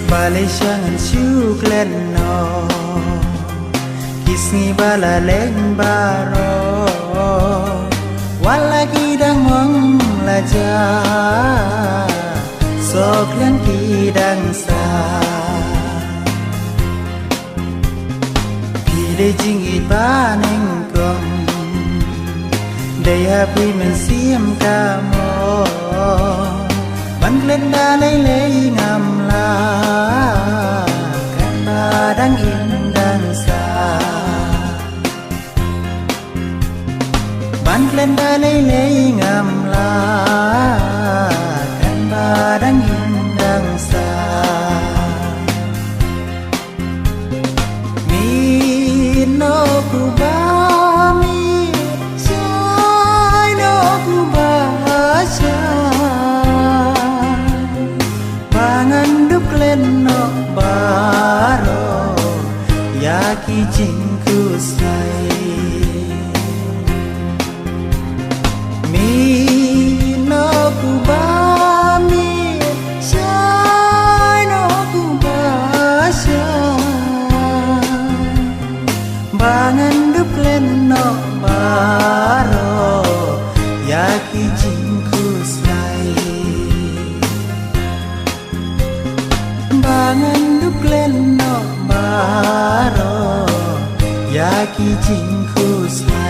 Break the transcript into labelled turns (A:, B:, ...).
A: Bale shangan siu glen no Kisni bala leng baro Wala kidang mong laja Sok lang kidang sa Pide jingit baneng kong Daya pi men siam kamo Ban lên đa lấy ngầm la Kan ba đang in đang xa Ban lên đa lấy ngầm la Kan ba đang in đang xa Mi no ku ba mi Chai no ku ba chai Pangan duk lên no baro Yaki jingku say Mi no ku ba mi Chai no ku ba chai Pangan duk lên no baro Yaki jingku say Bangan duk lên no baro Yaki jingku say